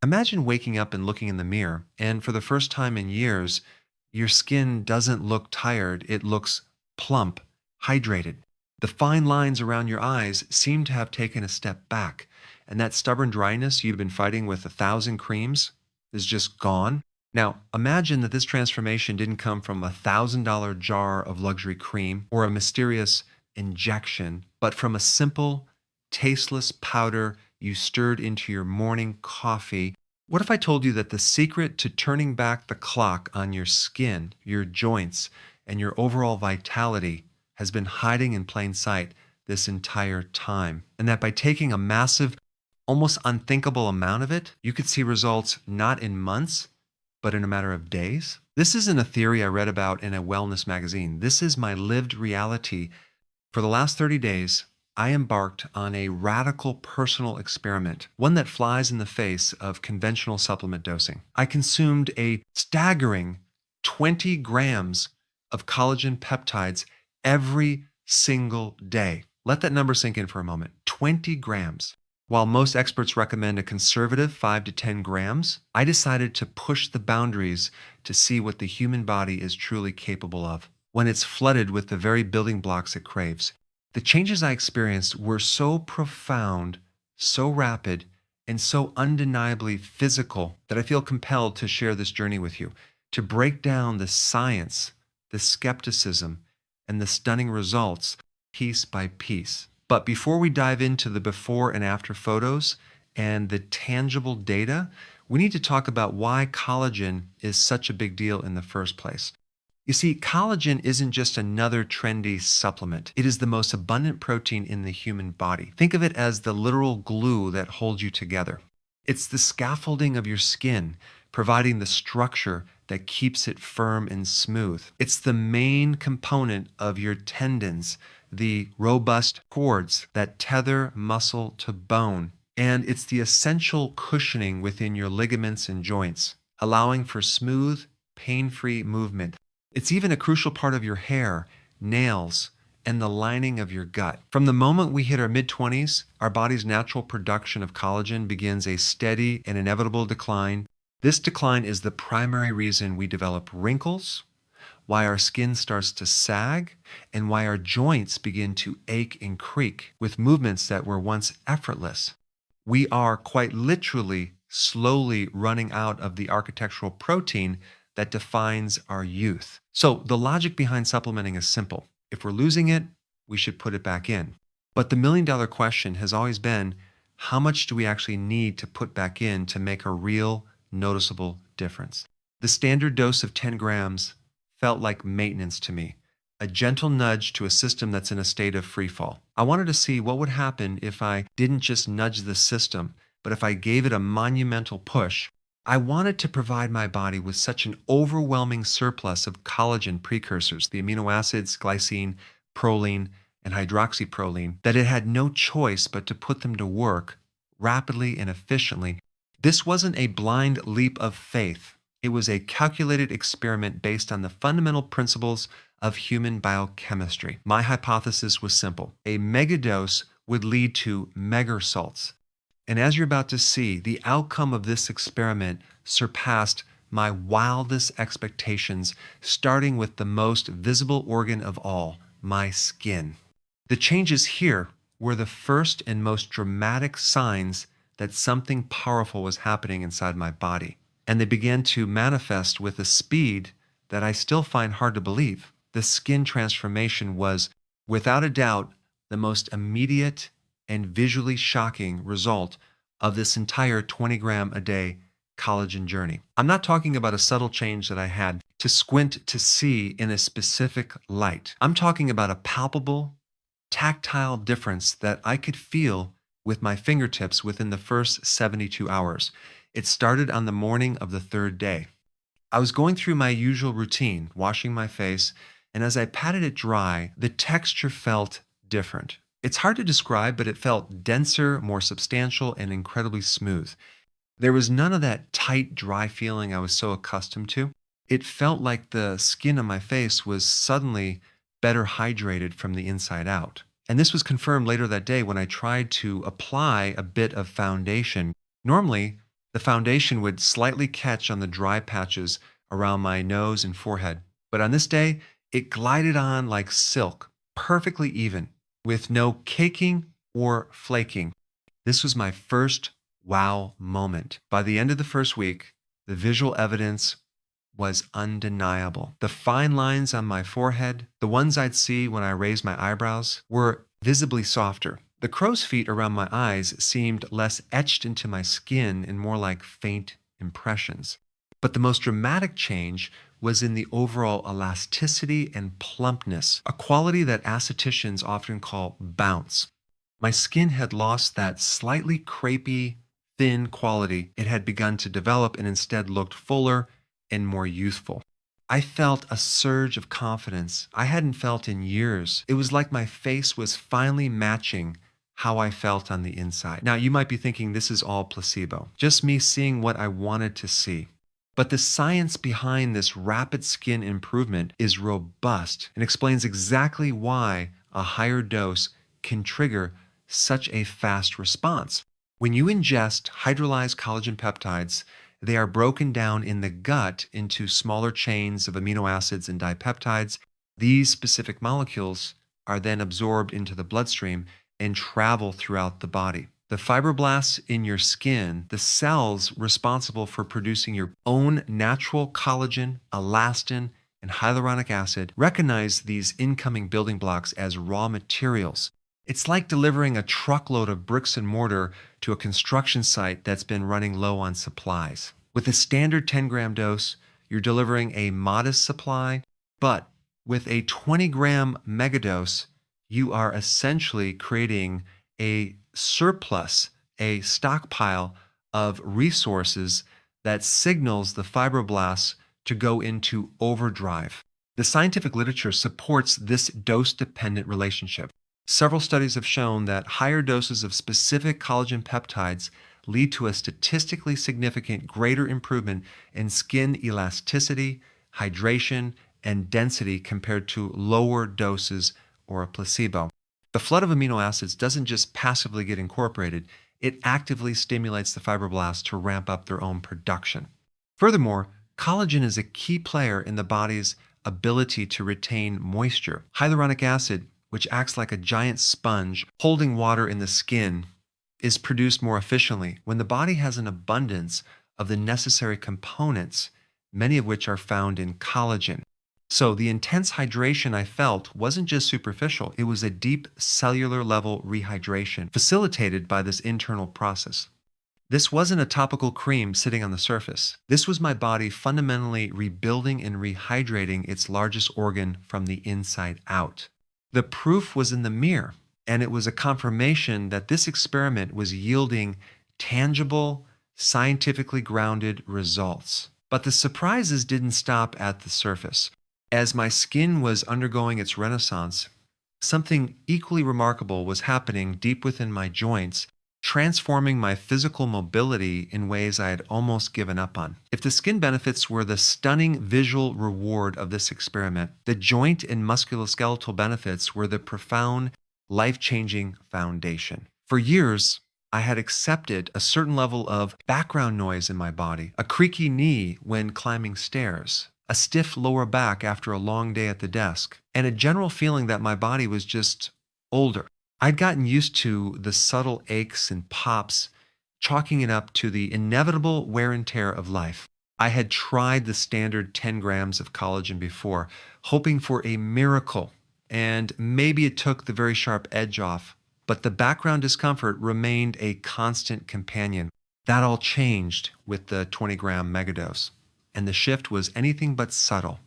Imagine waking up and looking in the mirror, and for the first time in years, your skin doesn't look tired, it looks plump, hydrated. The fine lines around your eyes seem to have taken a step back, and that stubborn dryness you've been fighting with 1,000 creams is just gone. Now, imagine that this transformation didn't come from $1,000 jar of luxury cream or a mysterious injection, but from a simple, tasteless powder you stirred into your morning coffee. What if I told you that the secret to turning back the clock on your skin, your joints, and your overall vitality has been hiding in plain sight this entire time? And that by taking a massive, almost unthinkable amount of it, you could see results not in months, but in a matter of days? This isn't a theory I read about in a wellness magazine. This is my lived reality. For the last 30 days, I embarked on a radical personal experiment, one that flies in the face of conventional supplement dosing. I consumed a staggering 20 grams of collagen peptides every single day. Let that number sink in for a moment. 20 grams. While most experts recommend a conservative 5 to 10 grams, I decided to push the boundaries to see what the human body is truly capable of when it's flooded with the very building blocks it craves. The changes I experienced were so profound, so rapid, and so undeniably physical that I feel compelled to share this journey with you, to break down the science, the skepticism, and the stunning results piece by piece. But before we dive into the before and after photos and the tangible data, we need to talk about why collagen is such a big deal in the first place. You see, collagen isn't just another trendy supplement. It is the most abundant protein in the human body. Think of it as the literal glue that holds you together. It's the scaffolding of your skin, providing the structure that keeps it firm and smooth. It's the main component of your tendons, the robust cords that tether muscle to bone. And it's the essential cushioning within your ligaments and joints, allowing for smooth, pain-free movement. It's even a crucial part of your hair, nails, and the lining of your gut. From the moment we hit our mid-20s, our body's natural production of collagen begins a steady and inevitable decline. This decline is the primary reason we develop wrinkles, why our skin starts to sag, and why our joints begin to ache and creak with movements that were once effortless. We are quite literally slowly running out of the architectural protein that defines our youth. So the logic behind supplementing is simple. If we're losing it, we should put it back in. But the million-dollar question has always been, how much do we actually need to put back in to make a real, noticeable difference? The standard dose of 10 grams felt like maintenance to me, a gentle nudge to a system that's in a state of free fall. I wanted to see what would happen if I didn't just nudge the system, but if I gave it a monumental push. I wanted to provide my body with such an overwhelming surplus of collagen precursors, the amino acids, glycine, proline, and hydroxyproline, that it had no choice but to put them to work rapidly and efficiently. This wasn't a blind leap of faith. It was a calculated experiment based on the fundamental principles of human biochemistry. My hypothesis was simple. A megadose would lead to megasalts. And as you're about to see, the outcome of this experiment surpassed my wildest expectations, starting with the most visible organ of all, my skin. The changes here were the first and most dramatic signs that something powerful was happening inside my body. And they began to manifest with a speed that I still find hard to believe. The skin transformation was, without a doubt, the most immediate and visually shocking result of this entire 20-gram a day collagen journey. I'm not talking about a subtle change that I had to squint to see in a specific light. I'm talking about a palpable, tactile difference that I could feel with my fingertips within the first 72 hours. It started on the morning of the third day. I was going through my usual routine, washing my face, and as I patted it dry, the texture felt different. It's hard to describe, but it felt denser, more substantial, and incredibly smooth. There was none of that tight, dry feeling I was so accustomed to. It felt like the skin on my face was suddenly better hydrated from the inside out. And this was confirmed later that day when I tried to apply a bit of foundation. Normally, The foundation would slightly catch on the dry patches around my nose and forehead. But on this day, it glided on like silk, perfectly even, with no caking or flaking. This was my first wow moment. By the end of the first week, the visual evidence was undeniable. The fine lines on my forehead, the ones I'd see when I raised my eyebrows, were visibly softer. The crow's feet around my eyes seemed less etched into my skin and more like faint impressions. But the most dramatic change was in the overall elasticity and plumpness, a quality that aestheticians often call bounce. My skin had lost that slightly crepey, thin quality it had begun to develop and instead looked fuller and more youthful. I felt a surge of confidence I hadn't felt in years. It was like my face was finally matching how I felt on the inside. Now, you might be thinking this is all placebo, just me seeing what I wanted to see. But the science behind this rapid skin improvement is robust and explains exactly why a higher dose can trigger such a fast response. When you ingest hydrolyzed collagen peptides, they are broken down in the gut into smaller chains of amino acids and dipeptides. These specific molecules are then absorbed into the bloodstream and travel throughout the body. The fibroblasts in your skin, the cells responsible for producing your own natural collagen, elastin, and hyaluronic acid, recognize these incoming building blocks as raw materials. It's like delivering a truckload of bricks and mortar to a construction site that's been running low on supplies. With a standard 10-gram dose, you're delivering a modest supply, but with a 20-gram megadose, you are essentially creating a surplus, a stockpile of resources that signals the fibroblasts to go into overdrive. The scientific literature supports this dose-dependent relationship. Several studies have shown that higher doses of specific collagen peptides lead to a statistically significant greater improvement in skin elasticity, hydration, and density compared to lower doses or a placebo. The flood of amino acids doesn't just passively get incorporated, it actively stimulates the fibroblasts to ramp up their own production. Furthermore, collagen is a key player in the body's ability to retain moisture. Hyaluronic acid, which acts like a giant sponge holding water in the skin, is produced more efficiently when the body has an abundance of the necessary components, many of which are found in collagen. So the intense hydration I felt wasn't just superficial, it was a deep cellular level rehydration facilitated by this internal process. This wasn't a topical cream sitting on the surface. This was my body fundamentally rebuilding and rehydrating its largest organ from the inside out. The proof was in the mirror, and it was a confirmation that this experiment was yielding tangible, scientifically grounded results. But the surprises didn't stop at the surface. As my skin was undergoing its renaissance, something equally remarkable was happening deep within my joints, transforming my physical mobility in ways I had almost given up on. If the skin benefits were the stunning visual reward of this experiment, the joint and musculoskeletal benefits were the profound, life-changing foundation. For years, I had accepted a certain level of background noise in my body, a creaky knee when climbing stairs, a stiff lower back after a long day at the desk, and a general feeling that my body was just older. I'd gotten used to the subtle aches and pops, chalking it up to the inevitable wear and tear of life. I had tried the standard 10 grams of collagen before, hoping for a miracle, and maybe it took the very sharp edge off, but the background discomfort remained a constant companion. That all changed with the 20-gram megadose, and the shift was anything but subtle.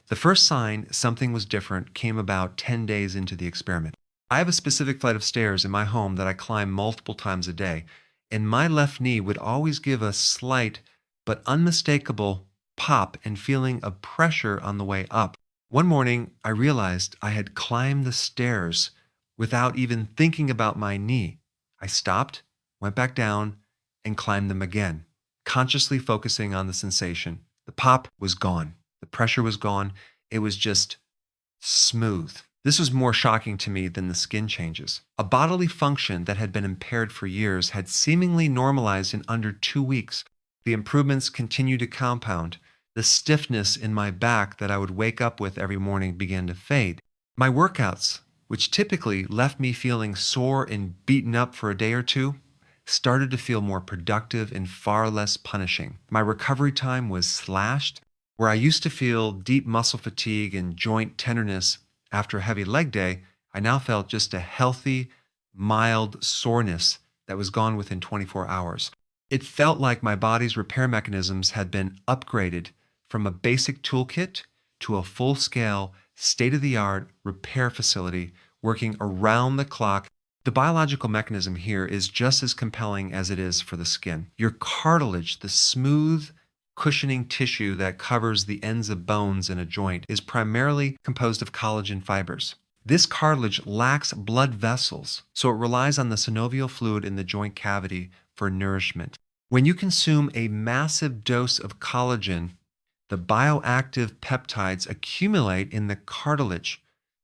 The first sign something was different came about 10 days into the experiment. I have a specific flight of stairs in my home that I climb multiple times a day, and my left knee would always give a slight but unmistakable pop and feeling of pressure on the way up. One morning, I realized I had climbed the stairs without even thinking about my knee. I stopped, went back down, and climbed them again, consciously focusing on the sensation. The pop was gone. The pressure was gone. It was just smooth. This was more shocking to me than the skin changes. A bodily function that had been impaired for years had seemingly normalized in under 2 weeks. The improvements continued to compound. The stiffness in my back that I would wake up with every morning began to fade. My workouts, which typically left me feeling sore and beaten up for a day or two, started to feel more productive and far less punishing. My recovery time was slashed. Where I used to feel deep muscle fatigue and joint tenderness after a heavy leg day, I now felt just a healthy, mild soreness that was gone within 24 hours. It felt like my body's repair mechanisms had been upgraded from a basic toolkit to a full scale, state of the art repair facility working around the clock. The biological mechanism here is just as compelling as it is for the skin. Your cartilage, the smooth, cushioning tissue that covers the ends of bones in a joint, is primarily composed of collagen fibers. This cartilage lacks blood vessels, so it relies on the synovial fluid in the joint cavity for nourishment. When you consume a massive dose of collagen, the bioactive peptides accumulate in the cartilage,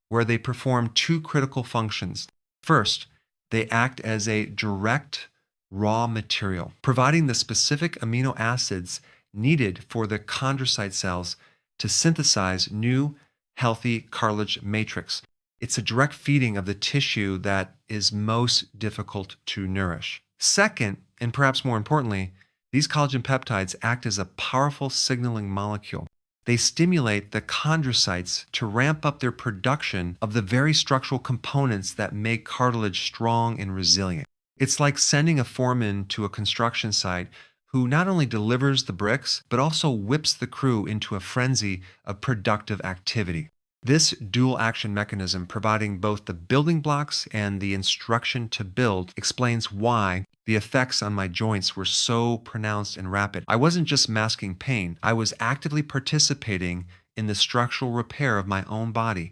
where they perform two critical functions. First, they act as a direct raw material, providing the specific amino acids needed for the chondrocyte cells to synthesize new, healthy cartilage matrix. It's a direct feeding of the tissue that is most difficult to nourish. Second, and perhaps more importantly, these collagen peptides act as a powerful signaling molecule. They stimulate the chondrocytes to ramp up their production of the very structural components that make cartilage strong and resilient. It's like sending a foreman to a construction site who not only delivers the bricks, but also whips the crew into a frenzy of productive activity. This dual action mechanism, providing both the building blocks and the instruction to build, explains why the effects on my joints were so pronounced and rapid. I wasn't just masking pain, I was actively participating in the structural repair of my own body.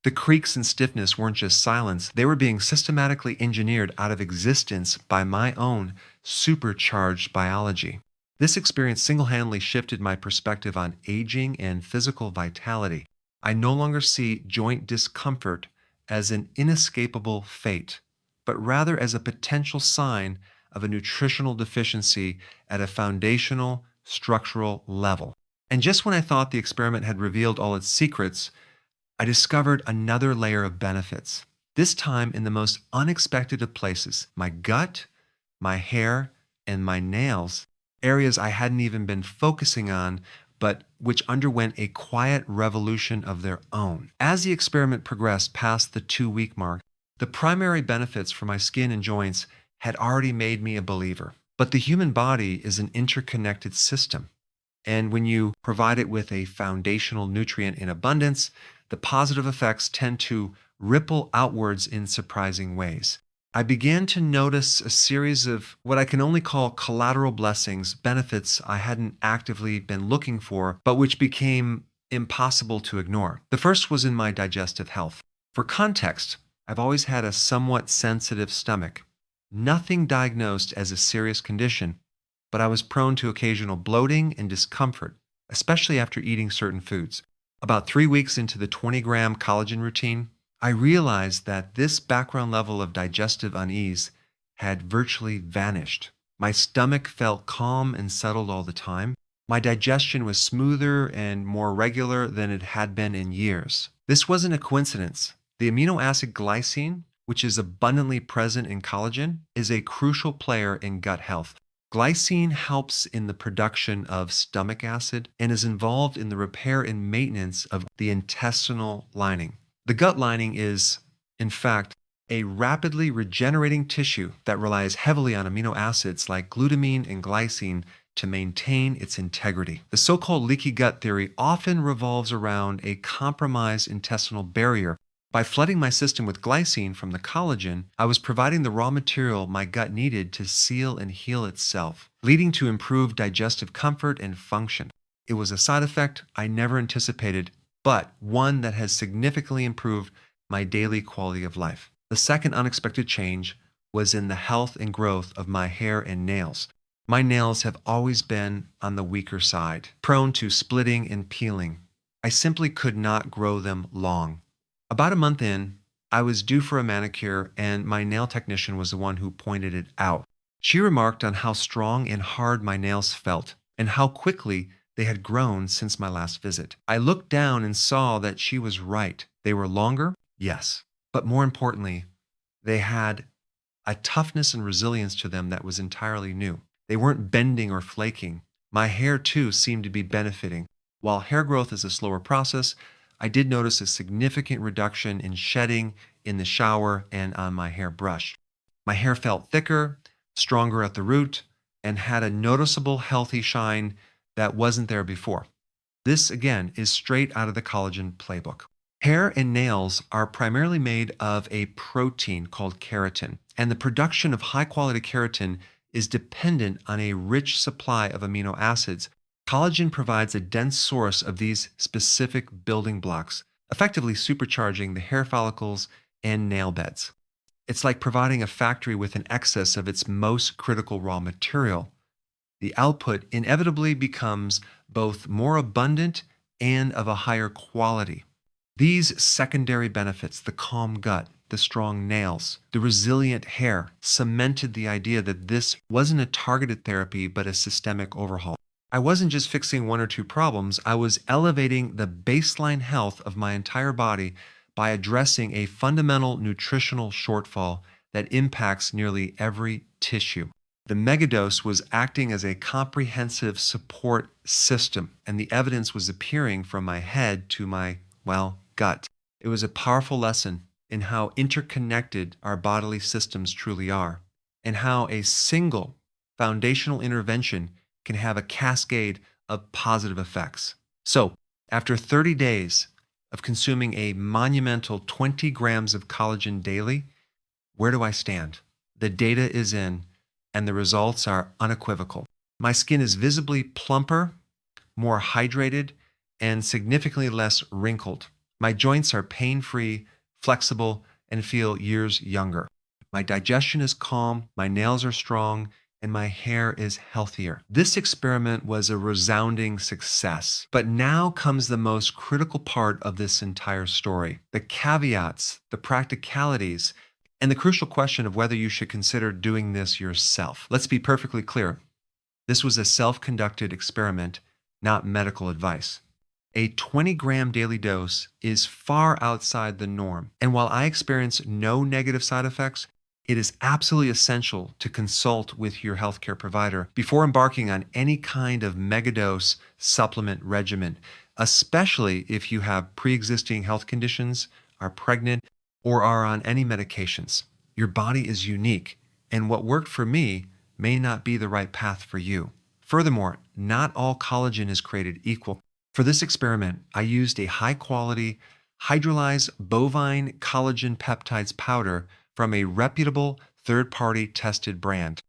The creaks and stiffness weren't just silence, they were being systematically engineered out of existence by my own supercharged biology. This experience single handedly shifted my perspective on aging and physical vitality. I no longer see joint discomfort as an inescapable fate, but rather as a potential sign of a nutritional deficiency at a foundational structural level. And just when I thought the experiment had revealed all its secrets, I discovered another layer of benefits, this time in the most unexpected of places: my gut, my hair, and my nails, areas I hadn't even been focusing on, but which underwent a quiet revolution of their own. As the experiment progressed past the 2-week mark, the primary benefits for my skin and joints had already made me a believer. But the human body is an interconnected system. And when you provide it with a foundational nutrient in abundance, the positive effects tend to ripple outwards in surprising ways. I began to notice a series of what I can only call collateral blessings, benefits I hadn't actively been looking for, but which became impossible to ignore. The first was in my digestive health. For context, I've always had a somewhat sensitive stomach. Nothing diagnosed as a serious condition, but I was prone to occasional bloating and discomfort, especially after eating certain foods. About 3 weeks into the 20-gram collagen routine, I realized that this background level of digestive unease had virtually vanished. My stomach felt calm and settled all the time. My digestion was smoother and more regular than it had been in years. This wasn't a coincidence. The amino acid glycine, which is abundantly present in collagen, is a crucial player in gut health. Glycine helps in the production of stomach acid and is involved in the repair and maintenance of the intestinal lining. The gut lining is, in fact, a rapidly regenerating tissue that relies heavily on amino acids like glutamine and glycine to maintain its integrity. The so-called leaky gut theory often revolves around a compromised intestinal barrier. By flooding my system with glycine from the collagen, I was providing the raw material my gut needed to seal and heal itself, leading to improved digestive comfort and function. It was a side effect I never anticipated, but one that has significantly improved my daily quality of life. The second unexpected change was in the health and growth of my hair and nails. My nails have always been on the weaker side, prone to splitting and peeling. I simply could not grow them long. About a month in, I was due for a manicure, and my nail technician was the one who pointed it out. She remarked on how strong and hard my nails felt and how quickly they had grown since my last visit. I looked down and saw that she was right. They were longer, yes, but more importantly, they had a toughness and resilience to them that was entirely new. They weren't bending or flaking. My hair, too, seemed to be benefiting. While hair growth is a slower process, I did notice a significant reduction in shedding in the shower and on my hairbrush. My hair felt thicker, stronger at the root, and had a noticeable healthy shine that wasn't there before. This, again, is straight out of the collagen playbook. Hair and nails are primarily made of a protein called keratin, and the production of high quality keratin is dependent on a rich supply of amino acids. Collagen provides a dense source of these specific building blocks, effectively supercharging the hair follicles and nail beds. It's like providing a factory with an excess of its most critical raw material. The output inevitably becomes both more abundant and of a higher quality. These secondary benefits, the calm gut, the strong nails, the resilient hair, cemented the idea that this wasn't a targeted therapy but a systemic overhaul. I wasn't just fixing one or two problems, I was elevating the baseline health of my entire body by addressing a fundamental nutritional shortfall that impacts nearly every tissue. The megadose was acting as a comprehensive support system, and the evidence was appearing from my head to my, well, gut. It was a powerful lesson in how interconnected our bodily systems truly are, and how a single foundational intervention can have a cascade of positive effects. So, after 30 days of consuming a monumental 20 grams of collagen daily, where do I stand? The data is in, and the results are unequivocal. My skin is visibly plumper, more hydrated, and significantly less wrinkled. My joints are pain free, flexible, and feel years younger. My digestion is calm, my nails are strong, and my hair is healthier. This experiment was a resounding success. But now comes the most critical part of this entire story, the caveats, the practicalities, and the crucial question of whether you should consider doing this yourself. Let's be perfectly clear. This was a self-conducted experiment, not medical advice. A 20-gram daily dose is far outside the norm. And while I experience no negative side effects, it is absolutely essential to consult with your healthcare provider before embarking on any kind of megadose supplement regimen, especially if you have pre-existing health conditions, are pregnant, or are on any medications. Your body is unique, and what worked for me may not be the right path for you. Furthermore, not all collagen is created equal. For this experiment, I used a high-quality hydrolyzed bovine collagen peptides powder from a reputable third-party tested brand.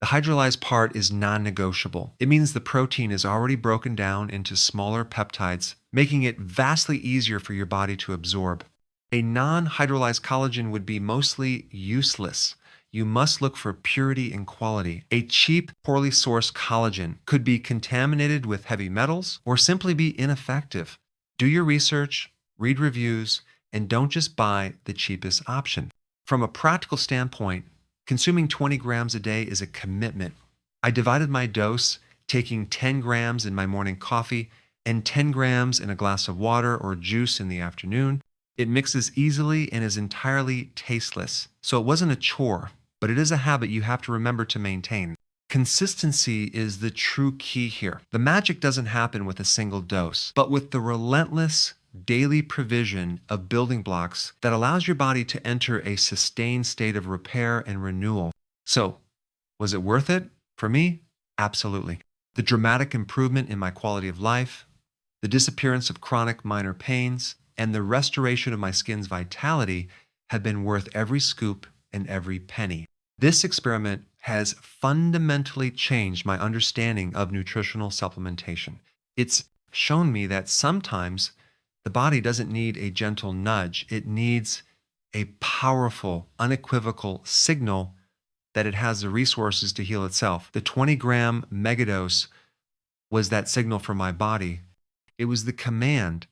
The hydrolyzed part is non-negotiable. It means the protein is already broken down into smaller peptides, making it vastly easier for your body to absorb. A non-hydrolyzed collagen would be mostly useless. You must look for purity and quality. A cheap, poorly sourced collagen could be contaminated with heavy metals or simply be ineffective. Do your research, read reviews, and don't just buy the cheapest option. From a practical standpoint, consuming 20 grams a day is a commitment. I divided my dose, taking 10 grams in my morning coffee and 10 grams in a glass of water or juice in the afternoon. It mixes easily and is entirely tasteless, so it wasn't a chore, but it is a habit you have to remember to maintain. Consistency is the true key here. The magic doesn't happen with a single dose, but with the relentless daily provision of building blocks that allows your body to enter a sustained state of repair and renewal. So, was it worth it? For me, absolutely. The dramatic improvement in my quality of life, the disappearance of chronic minor pains, and the restoration of my skin's vitality have been worth every scoop and every penny. This experiment has fundamentally changed my understanding of nutritional supplementation. It's shown me that sometimes the body doesn't need a gentle nudge. It needs a powerful, unequivocal signal that it has the resources to heal itself. The 20-gram megadose was that signal for my body. It was the command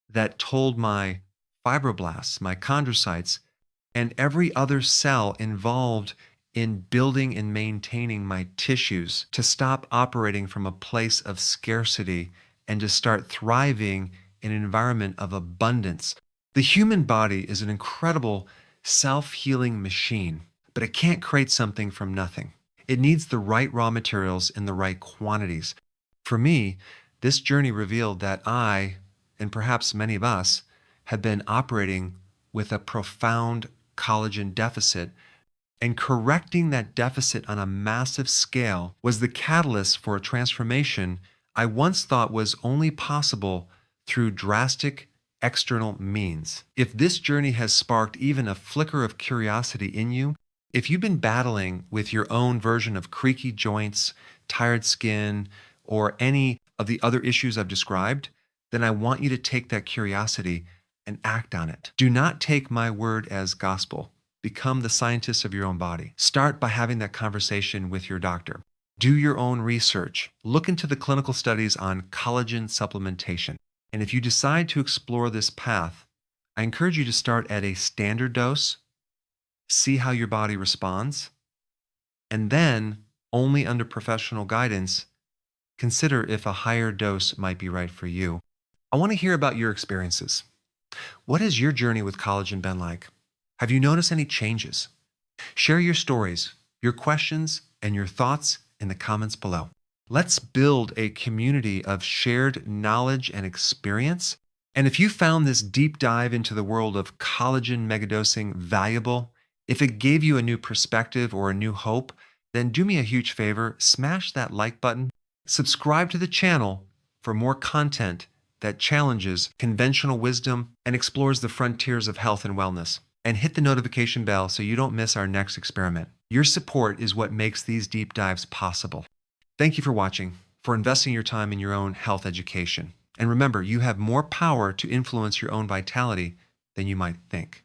that told my fibroblasts, my chondrocytes, and every other cell involved in building and maintaining my tissues to stop operating from a place of scarcity and to start thriving in an environment of abundance. The human body is an incredible self healing machine, but it can't create something from nothing. It needs the right raw materials in the right quantities. For me, this journey revealed that I, and perhaps many of us, had been operating with a profound collagen deficit, and correcting that deficit on a massive scale was the catalyst for a transformation I once thought was only possible through drastic external means. If this journey has sparked even a flicker of curiosity in you, if you've been battling with your own version of creaky joints, tired skin, or any of the other issues I've described, then I want you to take that curiosity and act on it. Do not take my word as gospel. Become the scientist of your own body. Start by having that conversation with your doctor. Do your own research. Look into the clinical studies on collagen supplementation. And if you decide to explore this path, I encourage you to start at a standard dose, see how your body responds, and then, only under professional guidance, consider if a higher dose might be right for you. I want to hear about your experiences. What has your journey with collagen been like? Have you noticed any changes? Share your stories, your questions, and your thoughts in the comments below. Let's build a community of shared knowledge and experience. And if you found this deep dive into the world of collagen megadosing valuable, if it gave you a new perspective or a new hope, then do me a huge favor, smash that like button, subscribe to the channel for more content that challenges conventional wisdom and explores the frontiers of health and wellness. And hit the notification bell so you don't miss our next experiment. Your support is what makes these deep dives possible. Thank you for watching, for investing your time in your own health education. And remember, you have more power to influence your own vitality than you might think.